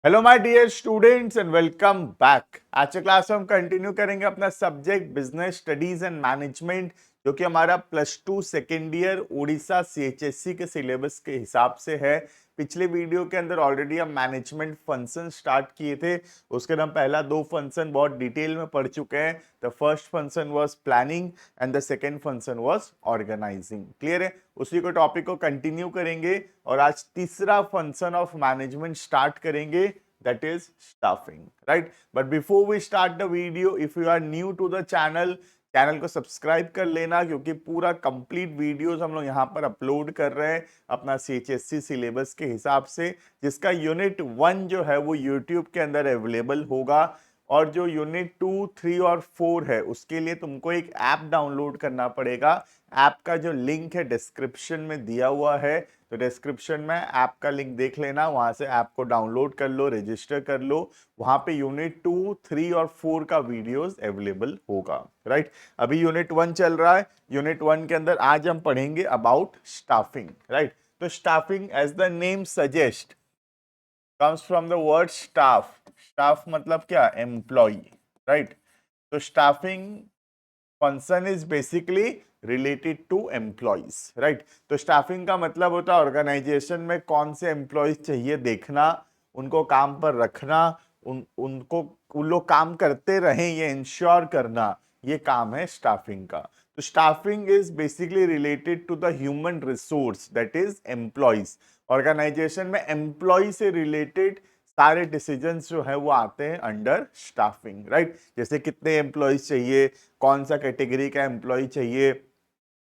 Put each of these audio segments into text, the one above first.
Hello my dear students and welcome back. आज के class में हम कंटिन्यू करेंगे अपना subject business studies and management, जो कि हमारा +2 सेकेंड ईयर उड़ीसा सीएचएससी के सिलेबस के हिसाब से है। पिछले वीडियो के अंदर ऑलरेडी हम मैनेजमेंट फंक्शन स्टार्ट किए थे। उसके हम पहला 2 फंक्शन बहुत डिटेल में पढ़ चुके हैं। The first function was planning and the second function was organizing. Clear है? उसी को टॉपिक को कंटिन्यू करेंगे और आज तीसरा फंक्शन ऑफ मैनेजमेंट स्टार्ट करेंगे, that is staffing, right? But before we start the video, if you are new to the channel, channel को सब्सक्राइब कर लेना, क्योंकि पूरा कंप्लीट वीडियोस हम लोग यहाँ पर अपलोड कर रहे हैं अपना सीएचएससी सिलेबस के हिसाब से, जिसका यूनिट 1 जो है वो यूट्यूब के अंदर अवेलेबल होगा। और जो यूनिट 2, 3 और 4 है उसके लिए तुमको एक ऐप डाउनलोड करना पड़ेगा। ऐप का जो लिंक है डिस्क्रिप्शन में दिया हुआ है, तो डिस्क्रिप्शन में ऐप का लिंक देख लेना, वहां से ऐप को डाउनलोड कर लो, रजिस्टर कर लो। वहां पे यूनिट 2, 3 और 4 का वीडियोस अवेलेबल होगा, राइट? अभी यूनिट 1 चल रहा है। यूनिट 1 के अंदर आज हम पढ़ेंगे अबाउट स्टाफिंग, राइट? तो staffing as the name suggest comes from the word staff. Staff मतलब क्या? Employee, right? तो staffing function is basically related to employees, right? तो staffing का मतलब होता है ऑर्गेनाइजेशन में कौन से एम्प्लॉयज चाहिए देखना, उनको काम पर रखना, उन लोग काम करते रहें ये इंश्योर करना, ये काम है स्टाफिंग का। तो staffing is basically related to the human resource, that is employees. Organization में एम्प्लॉय से रिलेटेड सारे डिसीजंस जो है वो आते हैं अंडर स्टाफिंग, राइट? जैसे कितने एम्प्लॉयज चाहिए, कौन सा कैटेगरी का एम्प्लॉय चाहिए,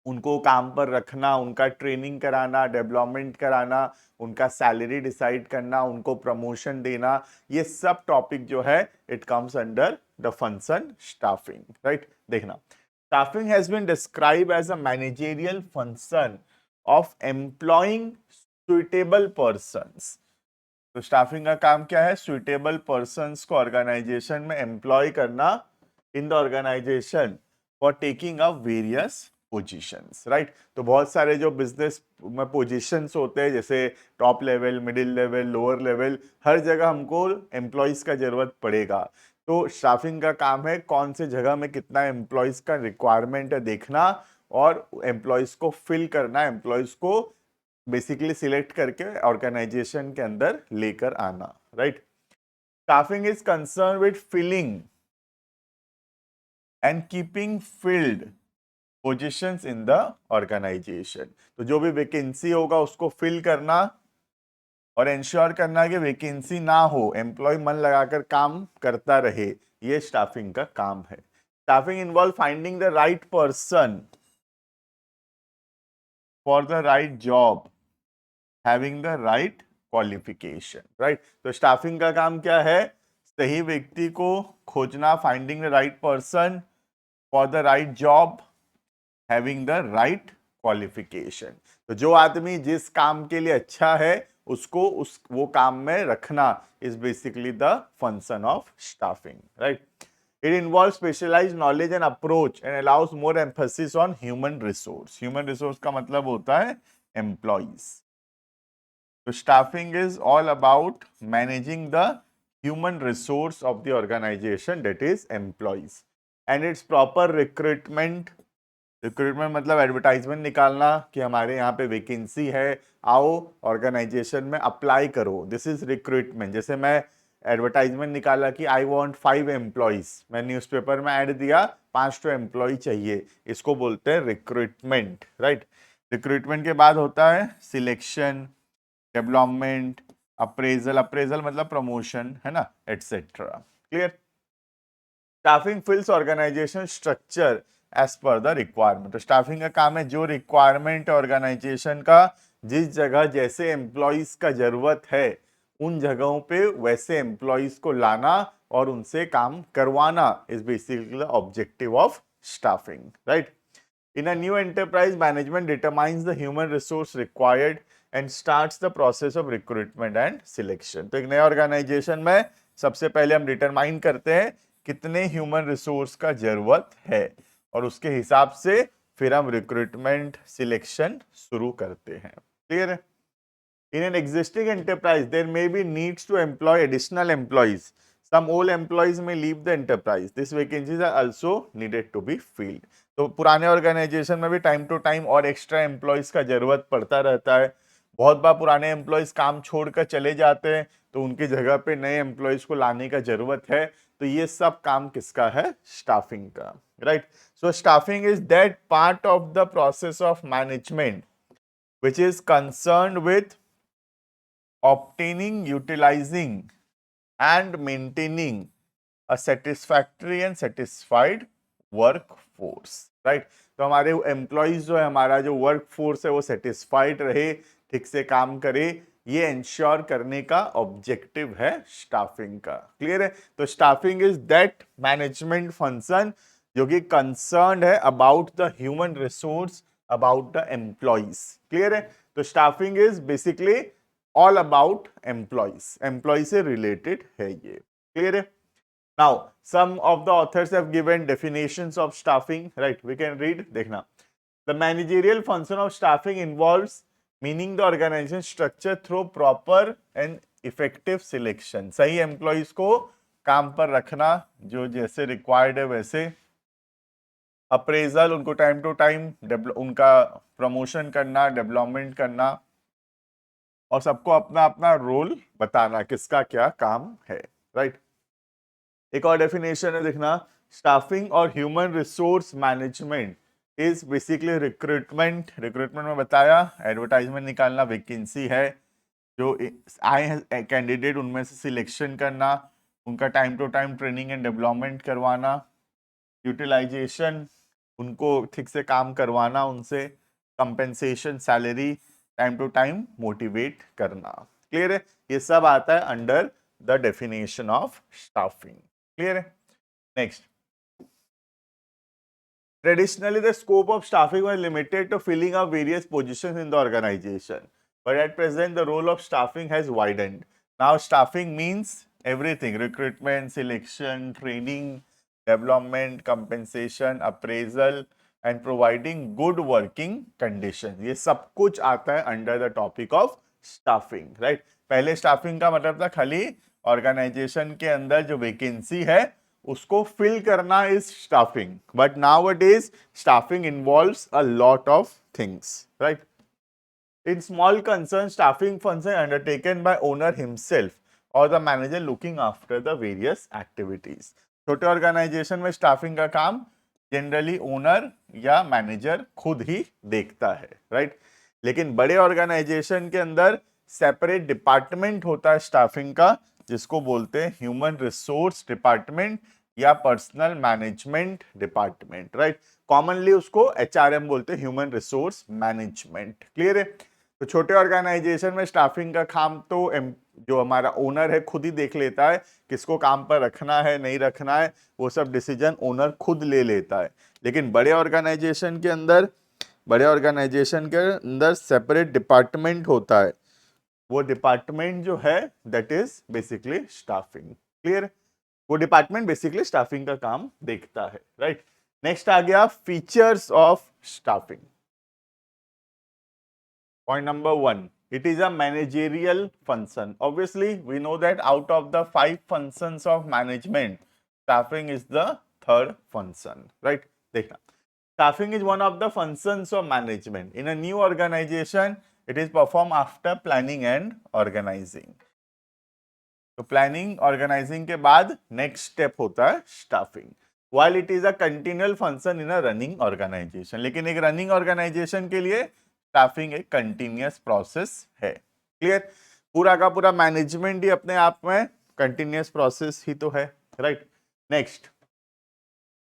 उनको काम पर रखना, उनका ट्रेनिंग कराना, डेवलपमेंट कराना, उनका सैलरी डिसाइड करना, उनको प्रमोशन देना, ये सब टॉपिक जो है it comes under the function staffing, right? देखना, staffing has been describe as a managerial function of employing suitable persons. तो स्टाफिंग का काम क्या है? सुइटेबल पर्सन्स को ऑर्गेनाइजेशन में एम्प्लॉय करना in the organisation for taking up various positions, right? तो बहुत सारे जो बिजनेस में पोजीशंस होते हैं, जैसे top level, middle level, lower level, हर जगह हमको एम्प्लॉयज का जरूरत पड़ेगा। तो स्टाफिंग का काम है कौन से जगह में कितना एम्प्लॉयज का रिक्वायरमेंट है देखना और एम्प्लॉयज को फिल करना, एम्प्लॉयज को बेसिकली सिलेक्ट करके ऑर्गेनाइजेशन के अंदर लेकर आना, right? Staffing is concern with filling and keeping filled positions in the organization. तो जो भी वैकेंसी होगा उसको फिल करना और इंश्योर करना कि वैकेंसी ना हो, एम्प्लॉय मन लगाकर काम करता रहे, ये स्टाफिंग का काम है। Staffing involve finding the right person for the right job, having the right qualification, right? तो स्टाफिंग का काम क्या है? सही व्यक्ति को खोजना, finding the right person for the right job, having the right qualification. तो जो आदमी जिस काम के लिए अच्छा है उसको वो काम में रखना is basically the function of staffing, right? It involves specialized knowledge and approach and allows more emphasis on human resource. Human resource का मतलब होता है employees. So staffing is all about managing the human resource of the organization, that is employees, and its proper recruitment. Recruitment मतलब advertisement निकालना कि हमारे यहाँ पे वैकेंसी है, आओ ऑर्गेनाइजेशन में अप्लाई करो, दिस इज रिक्रूटमेंट। जैसे मैं एडवर्टाइजमेंट निकाला कि आई वांट 5 एम्प्लॉयज, मैं न्यूज़पेपर में ऐड दिया 5 तो एम्प्लॉय चाहिए, इसको बोलते हैं रिक्रूटमेंट, राइट? रिक्रूटमेंट के बाद होता है सिलेक्शन, डेवलपमेंट, अप्रेजल, अप्रेजल मतलब प्रमोशन, है ना, etcetera. Clear? Staffing fills organisation structure as per the requirement. तो स्टाफिंग का काम है जो रिक्वायरमेंट है ऑर्गेनाइजेशन का, जिस जगह जैसे एम्प्लॉयज का जरूरत है उन जगहों पे वैसे एम्प्लॉयज को लाना और उनसे काम करवाना is basically the objective of staffing, right? In a new enterprise, management determines the human resource required and starts the process of recruitment and selection. तो एक नए ऑर्गेनाइजेशन में सबसे पहले हम डिटरमाइन करते हैं कितने ह्यूमन रिसोर्स का जरूरत है और उसके हिसाब से फिर हम रिक्रूटमेंट सिलेक्शन शुरू करते हैं। क्लियर है? In an existing enterprise, there may be needs to employ additional employees. Some old employees may leave the enterprise. These vacancies are also needed to be filled. तो पुराने ऑर्गेनाइजेशन में भी time to time और extra employees का जरूरत पड़ता रहता है. बहुत बार पुराने एम्प्लॉयज काम छोड़कर चले जाते हैं, तो उनकी जगह पे नए एम्प्लॉयज को लाने का जरूरत है. तो ये सब काम किसका है? स्टाफिंग का, right. So staffing is that part of the process of management which is concerned with obtaining, utilizing and maintaining a satisfactory and satisfied workforce, right. तो हमारे एम्प्लॉयज जो है, हमारा जो वर्क फोर्स है वो सेटिस्फाइड रहे, ठीक से काम करे, ये इंश्योर करने का ऑब्जेक्टिव है स्टाफिंग का. क्लियर है? तो staffing is that management function जो कि कंसर्न्ड है about the human resource, about the employees. Clear है? तो staffing is basically all about employees, employee से रिलेटेड है ये. क्लियर है? Now, some of the authors have given definitions of staffing, right? We can read. देखना. The managerial function of staffing involves meaning the organization structure through proper and effective selection. सही employees को काम पर रखना, जो जैसे required है वैसे. Appraisal, उनको टाइम टू टाइम उनका प्रमोशन करना, डेवलपमेंट करना, और सबको अपना अपना रोल बताना, किसका क्या काम है, राइट. एक और डेफिनेशन है, देखना. स्टाफिंग और human resource management is basically recruitment. Recruitment में बताया, एडवर्टाइजमेंट निकालना, वैकेंसी है जो आए हैं कैंडिडेट, उनमें से सिलेक्शन करना, उनका time to time training and development करवाना. यूटिलाइजेशन, उनको ठीक से काम करवाना, उनसे compensation, salary, time to time motivate करना. क्लियर है? ये सब आता है under the definition of staffing. Clear? Next. Traditionally, the scope of staffing was limited to filling up various positions in the organization. But at present, the role of staffing has widened. Now, staffing means everything: recruitment, selection, training, development, compensation, appraisal, and providing good working conditions. ये सब कुछ आता है under the topic of staffing, right? पहले staffing का मतलब था खाली ऑर्गेनाइजेशन के अंदर जो वैकेंसी है उसको फिल करना is staffing. But nowadays staffing involves a lot of things, right. In small concern, staffing function undertaken by owner himself और the manager looking after the various activities. छोटे ऑर्गेनाइजेशन में staffing का काम generally owner या manager खुद ही देखता है, right. लेकिन बड़े ऑर्गेनाइजेशन के अंदर सेपरेट डिपार्टमेंट होता है स्टाफिंग का, जिसको बोलते हैं ह्यूमन रिसोर्स डिपार्टमेंट या personal management department, right. Commonly उसको एचआरएम बोलते हैं, ह्यूमन रिसोर्स मैनेजमेंट. क्लियर है? तो छोटे ऑर्गेनाइजेशन में स्टाफिंग का काम तो जो हमारा ओनर है खुद ही देख लेता है, किसको काम पर रखना है, नहीं रखना है, वो सब डिसीजन ओनर खुद ले लेता है. लेकिन बड़े ऑर्गेनाइजेशन के अंदर सेपरेट डिपार्टमेंट होता है. वो डिपार्टमेंट जो है that is basically staffing. Clear? वो डिपार्टमेंट बेसिकली स्टाफिंग का काम देखता है, राइट. नेक्स्ट आ गया features of staffing. Point number 1, it is a managerial function. Obviously we know that out of the 5 functions of management, staffing is the third function, right. देखना, staffing is one of the functions of management. In a new organization, it is performed after planning and organizing. तो planning organising के बाद next step होता है staffing. while it is a continual function in a running organization. लेकिन एक running organisation के लिए staffing एक कंटिन्यूअस प्रोसेस है. क्लियर? पूरा का पूरा मैनेजमेंट ही अपने आप में कंटिन्यूअस प्रोसेस ही तो है, right. Next,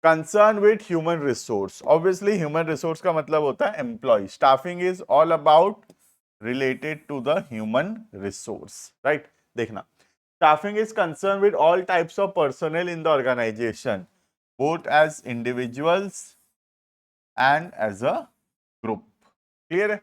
concern with human resource. Obviously human resource का मतलब होता है employee. Staffing is all about related to the human resource, right. देखना, staffing is concerned with all types of personnel in the organization, both as individuals and as a group. Clear है?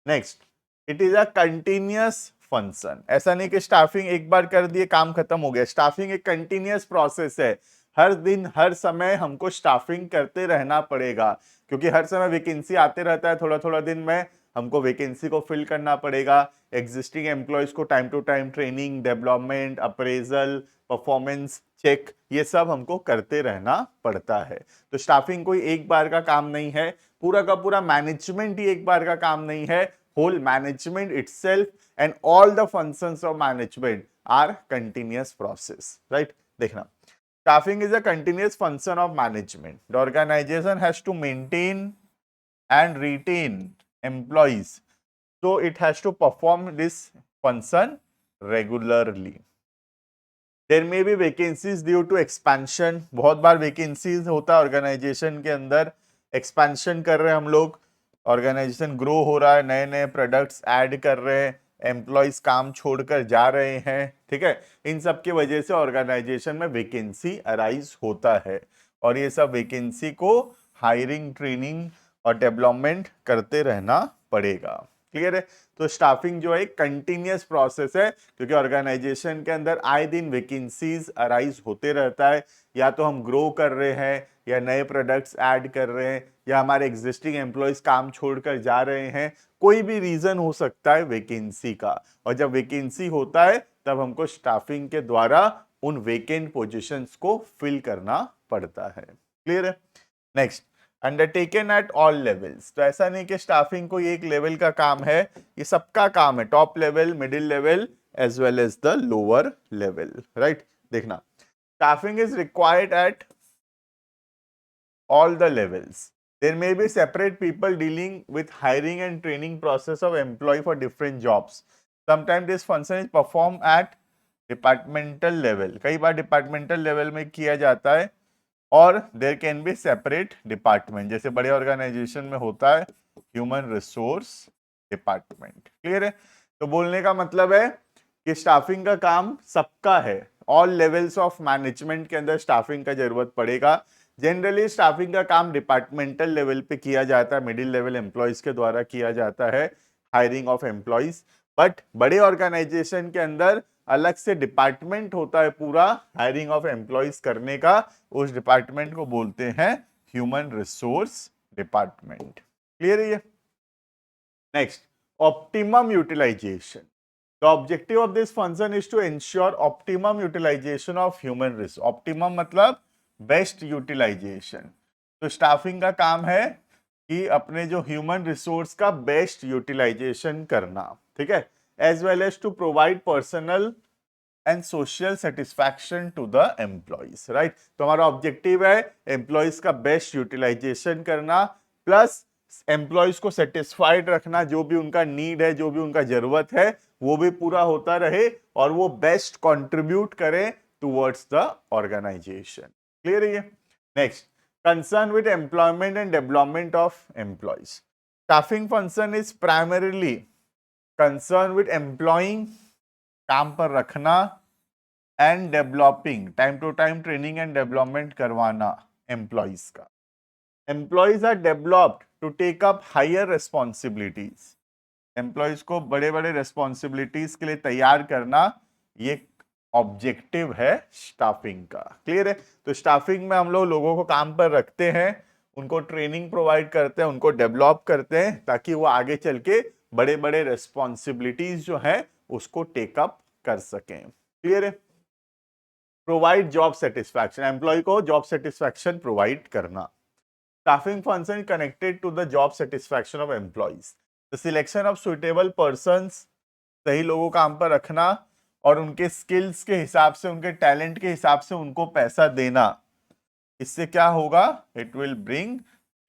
Next, it is a continuous function. ऐसा नहीं कि staffing एक बार कर दिए काम खत्म हो गया. स्टाफिंग एक कंटिन्यूअस प्रोसेस है. हर दिन हर समय हमको स्टाफिंग करते रहना पड़ेगा, क्योंकि हर समय वैकेंसी आते रहता है. थोड़ा थोड़ा दिन में हमको वैकेंसी को फिल करना पड़ेगा, एग्जिस्टिंग एम्प्लॉयज को time to time training, development, appraisal, performance check, ये सब हमको करते रहना पड़ता है। तो स्टाफिंग कोई एक बार का काम नहीं है, पूरा का पूरा मैनेजमेंट ही एक बार का काम नहीं है। Whole management itself and all the functions of management are continuous process, right. देखना, staffing is a continuous function of management. The organization has to maintain and retain employees, so it has to perform this function regularly. There may be vacancies due to expansion. बहुत बार vacancies होता है organisation के अंदर, expansion कर रहे हैं हम लोग, ऑर्गेनाइजेशन ग्रो हो रहा है, नए नए प्रोडक्ट्स ऐड कर रहे हैं, एम्प्लॉयज काम छोड़कर जा रहे हैं, ठीक है। इन सब की वजह से ऑर्गेनाइजेशन में वैकेंसी अराइज होता है और ये सब वैकेंसी को हायरिंग, ट्रेनिंग और डेवलपमेंट करते रहना पड़ेगा। क्लियर है। तो स्टाफिंग जो है कंटिन्यूअस प्रोसेस है, क्योंकि ऑर्गेनाइजेशन के अंदर आए दिन वैकेंसीज अराइज होते रहता है। या तो हम ग्रो कर रहे हैं, या नए प्रोडक्ट्स ऐड कर रहे हैं, या हमारे एग्जिस्टिंग एम्प्लॉयज काम छोड़कर जा रहे हैं, कोई भी रीजन हो सकता है वैकेंसी का। और जब वैकेंसी होता है तब हमको स्टाफिंग के द्वारा उन वैकेंट पोजीशंस को फिल करना पड़ता है। क्लियर है। Next, undertaken at all levels. तो ऐसा नहीं कि स्टाफिंग कोई एक लेवल का काम है, ये सबका काम है, top level, middle level as well as the lower level, right. देखना, staffing is required at all the levels. There may be separate people dealing with hiring and training process of employee for different jobs. Sometimes this function is performed at departmental level. कई बार departmental level में किया जाता है, और there can be separate department, जैसे बड़े organization में होता है human resource department. Clear है। तो बोलने का मतलब है कि स्टाफिंग का काम सबका है, all levels of management के अंदर स्टाफिंग का जरूरत पड़ेगा। जनरली स्टाफिंग का काम डिपार्टमेंटल लेवल पे किया जाता है, मिडिल लेवल एम्प्लॉयज के द्वारा किया जाता है, हायरिंग ऑफ एम्प्लॉयज। बट बड़े ऑर्गेनाइजेशन के अंदर अलग से डिपार्टमेंट होता है पूरा हायरिंग ऑफ एम्प्लॉयज करने का, उस डिपार्टमेंट को बोलते हैं ह्यूमन रिसोर्स डिपार्टमेंट। क्लियर है ये। Next, optimum utilization. The objective of this function is to ensure optimum utilization of human resource. Optimum मतलब बेस्ट यूटिलाइजेशन। तो स्टाफिंग का काम है कि अपने जो ह्यूमन रिसोर्स का बेस्ट यूटिलाइजेशन करना, ठीक है, as well as to provide personal and social satisfaction to the employees, right. तो हमारा ऑब्जेक्टिव है एम्प्लॉयज का बेस्ट यूटिलाइजेशन करना, प्लस एम्प्लॉयज को सेटिस्फाइड रखना, जो भी उनका नीड है, जो भी उनका जरूरत है, वो भी पूरा होता रहे और वो बेस्ट कंट्रीब्यूट करें टुवर्ड्स द ऑर्गेनाइजेशन। क्लियर है ये। Next, concern with employment and development of employees. Staffing function is primarily concern with employing, काम पर रखना, and developing, time to time training and development करवाना एम्प्लॉयज का। Employees are developed to take up higher responsibilities. Employees को बड़े बड़े responsibilities के लिए तैयार करना, ये ऑब्जेक्टिव है स्टाफिंग का। क्लियर है। तो स्टाफिंग में हम लोग लोगों को काम पर रखते हैं, उनको ट्रेनिंग प्रोवाइड करते हैं, उनको डेवलप करते हैं, ताकि वो आगे चल के बड़े बड़े रेस्पॉन्सिबिलिटीज जो है उसको टेकअप कर सकें। क्लियर है। प्रोवाइड जॉब सेटिस्फैक्शन, एम्प्लॉय को जॉब सेटिस्फैक्शन प्रोवाइड करना। Staffing function connected to the job satisfaction of employees. The selection of suitable persons, सही लोगों काम पर रखना और उनके स्किल्स के हिसाब से, उनके टैलेंट के हिसाब से उनको पैसा देना, इससे क्या होगा, it will bring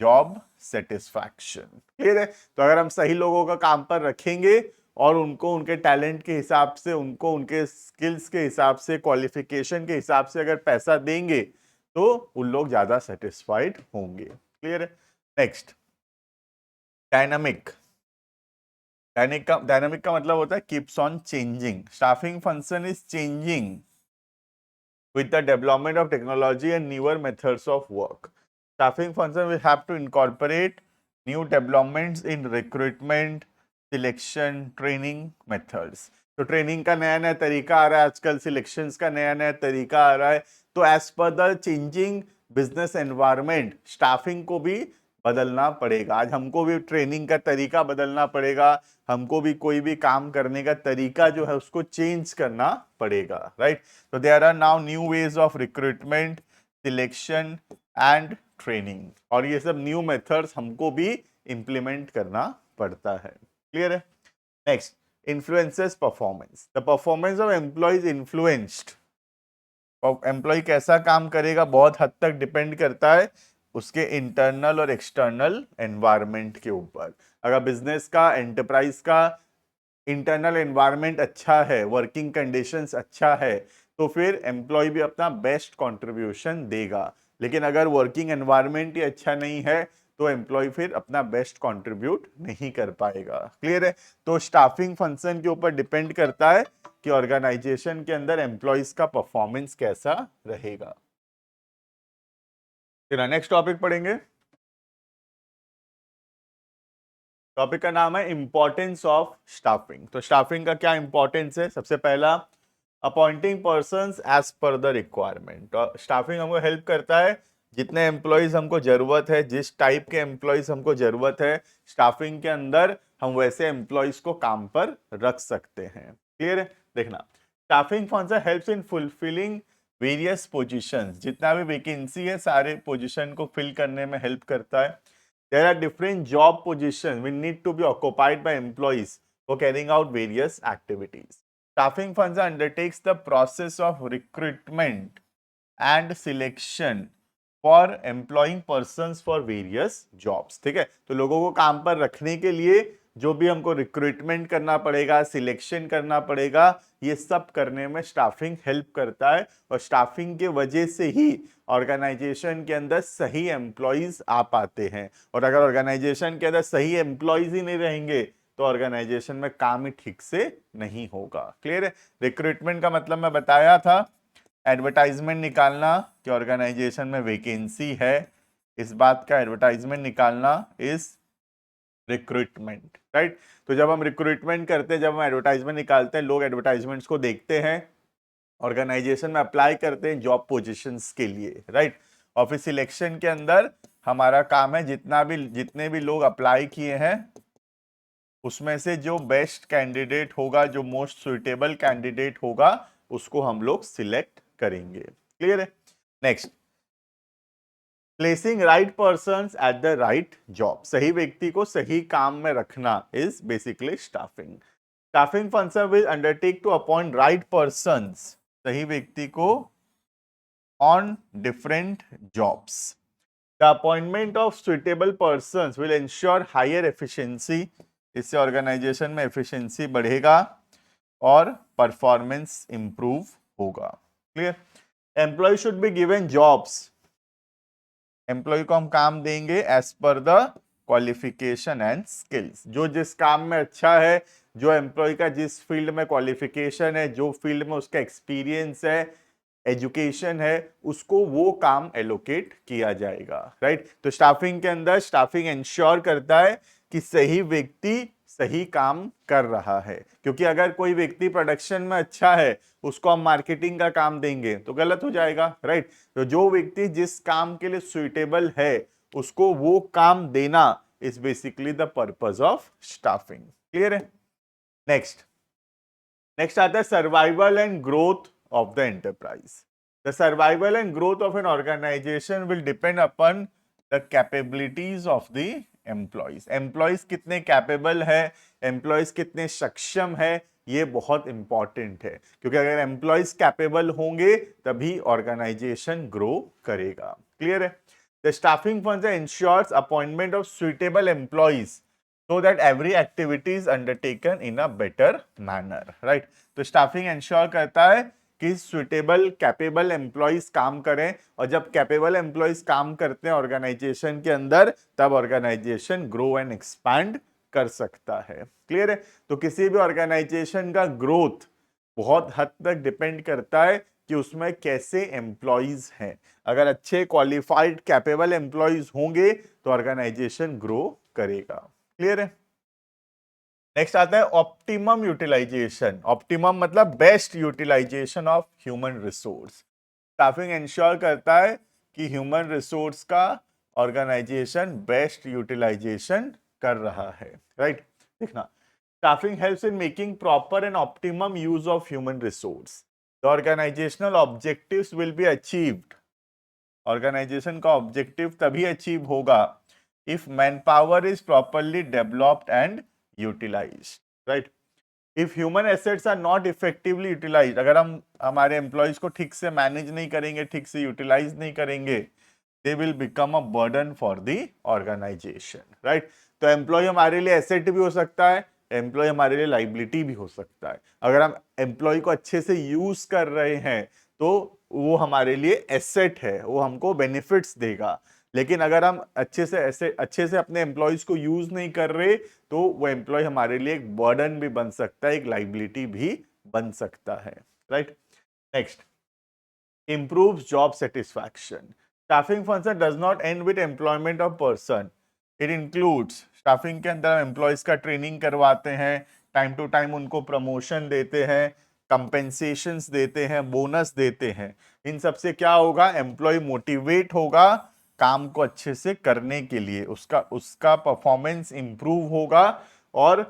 job satisfaction. Clear है। तो अगर हम सही लोगों का काम पर रखेंगे और उनको उनके टैलेंट के हिसाब से, उनको उनके स्किल्स के हिसाब से, क्वालिफिकेशन के हिसाब से अगर पैसा देंगे तो उन लोग ज्यादा सेटिस्फाइड होंगे। क्लियर है। Next, dynamic. डायनामिक का मतलब होता है keeps on changing. Staffing function is changing with the development of technology and newer methods of work. Staffing function will have to incorporate new developments in recruitment, selection, training methods. तो training का नया नया तरीका आ रहा है आजकल, selections का नया नया तरीका आ रहा है। तो as per the changing business environment staffing को भी बदलना पड़ेगा। आज हमको भी ट्रेनिंग का तरीका बदलना पड़ेगा, हमको भी कोई भी काम करने का तरीका जो है उसको चेंज करना पड़ेगा, राइट। तो there are now new ways of recruitment, selection and training, और ये सब न्यू मेथड्स हमको भी इंप्लीमेंट करना पड़ता है। क्लियर है? Next, influences performance. The performance of employees influenced, employee कैसा काम करेगा बहुत हद तक डिपेंड करता है उसके इंटरनल और एक्सटर्नल एनवायरनमेंट के ऊपर। अगर बिजनेस का, एंटरप्राइज का इंटरनल एनवायरनमेंट अच्छा है, वर्किंग कंडीशंस अच्छा है, तो फिर एम्प्लॉय भी अपना बेस्ट कंट्रीब्यूशन देगा। लेकिन अगर वर्किंग एनवायरनमेंट ही अच्छा नहीं है तो एम्प्लॉय फिर अपना बेस्ट कंट्रीब्यूट नहीं कर पाएगा। क्लियर है? तो स्टाफिंग फंक्शन के ऊपर डिपेंड करता है कि ऑर्गेनाइजेशन के अंदर एम्प्लॉयज का परफॉर्मेंस कैसा रहेगा। फिर नेक्स्ट टॉपिक पढ़ेंगे। टॉपिक का नाम है इंपॉर्टेंस ऑफ स्टाफिंग। तो स्टाफिंग का क्या इंपॉर्टेंस है? सबसे पहला, appointing persons as per the requirement. तो स्टाफिंग हमको हेल्प करता है, जितने एम्प्लॉयज हमको जरूरत है, जिस टाइप के एम्प्लॉयज हमको जरूरत है, स्टाफिंग के अंदर हम वैसे एम्प्लॉयज को काम पर रख सकते हैं। क्लियर है? देखना, staffing function helps in fulfilling various positions. जितना भी वैकेंसी है सारे पोजीशन को फिल करने में हेल्प करता है। There are different job positions which need to be occupied by employees for carrying out various activities. Staffing function undertakes the process of recruitment and selection for employing persons for various jobs। ठीक है? तो लोगों को काम पर रखने के लिए जो भी हमको रिक्रूटमेंट करना पड़ेगा, सिलेक्शन करना पड़ेगा, ये सब करने में स्टाफिंग हेल्प करता है। और स्टाफिंग के वजह से ही ऑर्गेनाइजेशन के अंदर सही एम्प्लॉयज आ पाते हैं। और अगर ऑर्गेनाइजेशन के अंदर सही एम्प्लॉयज ही नहीं रहेंगे तो ऑर्गेनाइजेशन में काम ही ठीक से नहीं होगा। क्लियर है? रिक्रूटमेंट का मतलब मैं बताया था, एडवर्टाइजमेंट निकालना कि ऑर्गेनाइजेशन में वैकेंसी है, इस बात का एडवर्टाइजमेंट निकालना इज रिक्रूटमेंट, राइट। तो जब हम रिक्रूटमेंट करते हैं, जब हम एडवर्टाइजमेंट निकालते हैं, लोग एडवर्टाइजमेंट्स को देखते हैं, ऑर्गेनाइजेशन में अप्लाई करते हैं जॉब पोजीशंस के लिए, राइट। और फिर सिलेक्शन के अंदर हमारा काम है जितने भी लोग अप्लाई किए हैं उसमें से जो बेस्ट कैंडिडेट होगा, जो मोस्ट सुइटेबल कैंडिडेट होगा, उसको हम लोग सिलेक्ट करेंगे। क्लियर है? Next, placing right persons at the right job. सही व्यक्ति को सही काम में रखना is basically staffing. Staffing function will undertake to appoint right persons, सही व्यक्ति को on different jobs. The appointment of suitable persons will ensure higher efficiency. इससे ऑर्गेनाइजेशन में एफिशिएंसी बढ़ेगा और परफॉर्मेंस इंप्रूव होगा। Clear? Employee should be given jobs, employee को हम काम देंगे as per the qualification and skills. जो जिस काम में अच्छा है, जो एम्प्लॉय का जिस फील्ड में क्वालिफिकेशन है, जो फील्ड में उसका एक्सपीरियंस है, एजुकेशन है, उसको वो काम एलोकेट किया जाएगा, राइट। तो स्टाफिंग के अंदर स्टाफिंग इंश्योर करता है कि सही व्यक्ति सही काम कर रहा है। क्योंकि अगर कोई व्यक्ति प्रोडक्शन में अच्छा है, उसको हम मार्केटिंग का काम देंगे तो गलत हो जाएगा, राइट। तो जो व्यक्ति जिस काम के लिए सुइटेबल है उसको वो काम देना is basically the purpose of staffing. Clear है? नेक्स्ट आता है survival and growth of the enterprise. The survival and growth of an organization will depend upon the capabilities of the employees. Employees कितने capable है, employees कितने सक्षम है, ये बहुत इंपॉर्टेंट है। क्योंकि अगर एम्प्लॉयज कैपेबल होंगे तभी ऑर्गेनाइजेशन ग्रो करेगा। क्लियर है? The staffing function ensures appointment of suitable employees so that every activity is undertaken in a better manner, right। तो स्टाफिंग इंश्योर करता है कि सुइटेबल कैपेबल एम्प्लॉयज काम करें, और जब कैपेबल एम्प्लॉयज काम करते हैं ऑर्गेनाइजेशन के अंदर तब ऑर्गेनाइजेशन ग्रो एंड एक्सपैंड कर सकता है। क्लियर है? तो किसी भी ऑर्गेनाइजेशन का ग्रोथ बहुत हद तक डिपेंड करता है कि उसमें कैसे एम्प्लॉयज हैं। अगर अच्छे क्वालिफाइड कैपेबल एम्प्लॉयज होंगे तो ऑर्गेनाइजेशन ग्रो करेगा। क्लियर है? नेक्स्ट आता है ऑप्टिमम यूटिलाइजेशन। ऑप्टिमम मतलब best utilization of human resource. Staffing ensure करता है कि ह्यूमन रिसोर्स का ऑर्गेनाइजेशन बेस्ट यूटिलाइजेशन कर रहा है, राइट। देखना, staffing helps in making proper and optimum use of human resource. The organizational objectives will be achieved. Organization का objective तभी अचीव होगा if manpower is properly developed and utilized, right. If human assets are not effectively utilized, अगर हम हमारे employees को ठीक से manage नहीं करेंगे, ठीक से यूटिलाइज नहीं करेंगे, they will become a burden for the organization, right. तो एम्प्लॉय हमारे लिए एसेट भी हो सकता है, एम्प्लॉय हमारे लिए लाइबिलिटी भी हो सकता है। अगर हम एम्प्लॉय को अच्छे से यूज कर रहे हैं तो वो हमारे लिए एसेट है, वो हमको बेनिफिट्स देगा। लेकिन अगर हम अच्छे से अपने एम्प्लॉयज को यूज नहीं कर रहे तो वो एम्प्लॉय हमारे लिए एक बर्डन भी बन सकता है, एक लाइबिलिटी भी बन सकता है, right. Next, improves job satisfaction. Staffing function does not end with employment of person. It includes staffing के अंदर एम्प्लॉयज का ट्रेनिंग करवाते हैं, टाइम टू टाइम उनको प्रमोशन देते हैं, कंपेंसेशंस देते हैं, बोनस देते हैं। इन सब से क्या होगा, एम्प्लॉय मोटिवेट होगा काम को अच्छे से करने के लिए, उसका परफॉर्मेंस इंप्रूव होगा और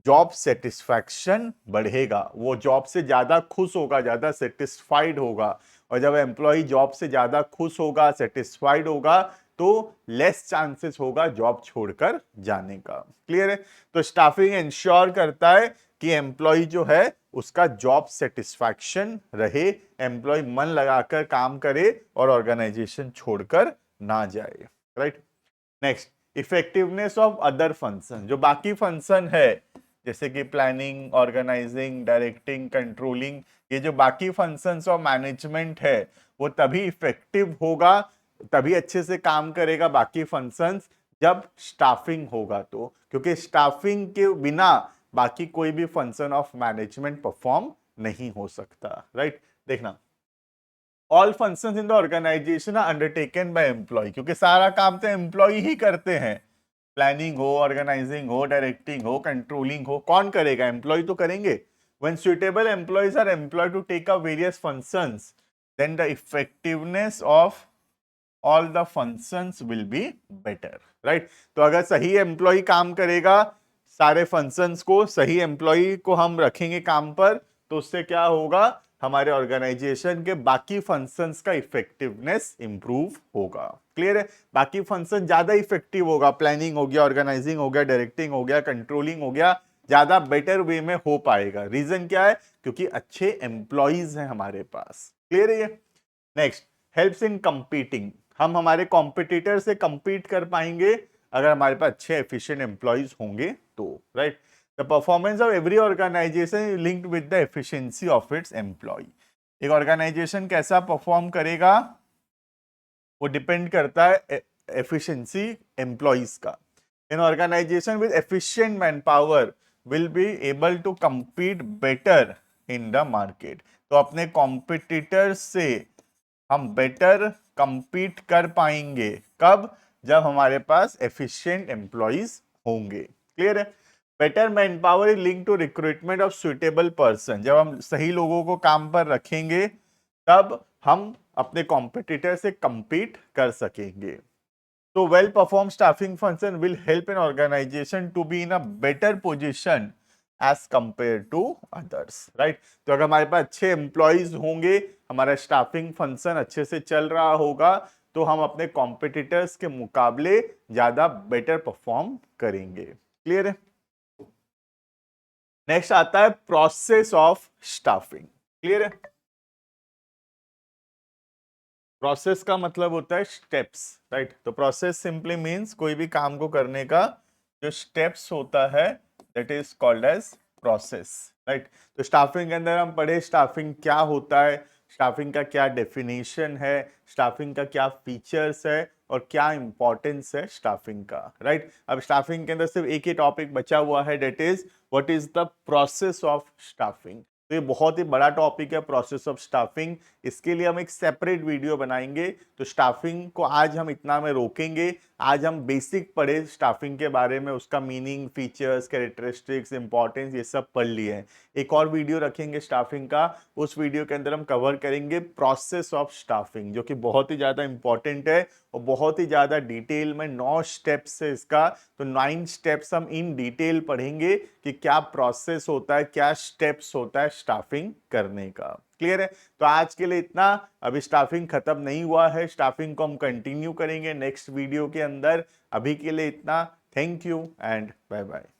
जॉब सेटिस्फैक्शन बढ़ेगा, वो जॉब से ज्यादा खुश होगा, ज्यादा सेटिस्फाइड होगा। और जब एम्प्लॉय जॉब से ज्यादा खुश होगा, सेटिस्फाइड होगा, तो लेस चांसेस होगा जॉब छोड़कर जाने का। क्लियर है। तो स्टाफिंग इंश्योर करता है कि एम्प्लॉय जो है उसका जॉब सेटिस्फैक्शन रहे, एम्प्लॉय मन लगाकर काम करे और ऑर्गेनाइजेशन छोड़कर ना जाए, right. Next, effectiveness of other function. जो बाकी फंक्शन है जैसे कि प्लानिंग, ऑर्गेनाइजिंग, डायरेक्टिंग, कंट्रोलिंग, ये जो बाकी फंक्शंस ऑफ मैनेजमेंट है वो तभी इफेक्टिव होगा, तभी अच्छे से काम करेगा बाकी फंक्शंस जब स्टाफिंग होगा। तो क्योंकि स्टाफिंग के बिना बाकी कोई भी फंक्शन ऑफ मैनेजमेंट परफॉर्म नहीं हो सकता, राइट। देखना, all functions in the organization are undertaken by employee, क्योंकि सारा काम तो एम्प्लॉय ही करते हैं। प्लानिंग हो, ऑर्गेनाइजिंग हो, डायरेक्टिंग हो, कंट्रोलिंग हो, कौन करेगा, एम्प्लॉय तो करेंगे। When suitable employees are employed to take up various functions, then the effectiveness of all the functions will be better, right? तो अगर सही एम्प्लॉय काम करेगा, सारे फंक्शंस को, सही एम्प्लॉय को हम रखेंगे काम पर, तो उससे क्या होगा, हमारे ऑर्गेनाइजेशन के बाकी फंक्शंस का इफेक्टिवनेस इंप्रूव होगा। क्लियर है। बाकी फंक्शन ज्यादा इफेक्टिव होगा, प्लानिंग हो गया, ऑर्गेनाइजिंग हो गया, डायरेक्टिंग हो गया, कंट्रोलिंग हो गया, ज्यादा बेटर वे में हो पाएगा। रीजन क्या है, क्योंकि अच्छे एम्प्लॉयज हैं हमारे पास। क्लियर है ये। Next, helps in competing. हम हमारे कॉम्पिटिटर से कंपीट कर पाएंगे अगर हमारे पास अच्छे एफिशिएंट एम्प्लॉयज होंगे तो, right. The performance of every organization linked with the efficiency of its employee. एक ऑर्गेनाइजेशन कैसा परफॉर्म करेगा वो डिपेंड करता है एफिशिएंसी एम्प्लॉयज का। An organization with efficient manpower will be able to compete better in the market. तो अपने competitors से हम बेटर compete कर पाएंगे कब, जब हमारे पास efficient employees होंगे। क्लियर है। Better manpower is link to recruitment of suitable person. जब हम सही लोगों को काम पर रखेंगे तब हम अपने कॉम्पिटिटर से compete कर सकेंगे। So well-performed staffing function will help an organization to be in a better position as compared to others, right? तो अगर हमारे पास अच्छे एम्प्लॉयज होंगे, हमारा स्टाफिंग फंक्शन अच्छे से चल रहा होगा, तो हम अपने कॉम्पिटिटर्स के मुकाबले ज्यादा बेटर परफॉर्म करेंगे। क्लियर है। नेक्स्ट आता है प्रोसेस ऑफ स्टाफिंग। क्लियर है। प्रोसेस का मतलब होता है स्टेप्स, राइट। तो प्रोसेस सिंपली मींस कोई भी काम को करने का जो स्टेप्स होता है that is called as process, right. तो स्टाफिंग के अंदर हम पढ़े स्टाफिंग क्या होता है, स्टाफिंग का क्या डेफिनेशन है, स्टाफिंग का क्या फीचर्स है और क्या इंपॉर्टेंस है स्टाफिंग का, राइट। अब स्टाफिंग के अंदर सिर्फ एक ही टॉपिक बचा हुआ है, that is what is the process of staffing. तो ये बहुत ही बड़ा टॉपिक है प्रोसेस ऑफ स्टाफिंग। इसके लिए हम एक सेपरेट वीडियो बनाएंगे। तो स्टाफिंग को आज हम इतना में रोकेंगे। आज हम बेसिक पढ़े स्टाफिंग के बारे में, उसका मीनिंग, फीचर्स, कैरेक्टरिस्टिक्स, इंपॉर्टेंस, ये सब पढ़ लिए हैं। एक और वीडियो रखेंगे स्टाफिंग का, उस वीडियो के अंदर हम कवर करेंगे प्रोसेस ऑफ स्टाफिंग, जो कि बहुत ही ज्यादा इंपॉर्टेंट है और बहुत ही ज्यादा डिटेल में 9 स्टेप्स है इसका। तो 9 स्टेप्स हम इन डिटेल पढ़ेंगे कि क्या प्रोसेस होता है, क्या स्टेप्स होता है स्टाफिंग करने का। क्लियर है? तो आज के लिए इतना। अभी स्टाफिंग खत्म नहीं हुआ है, स्टाफिंग को हम कंटिन्यू करेंगे नेक्स्ट वीडियो के अंदर। अभी के लिए इतना। Thank you and bye bye.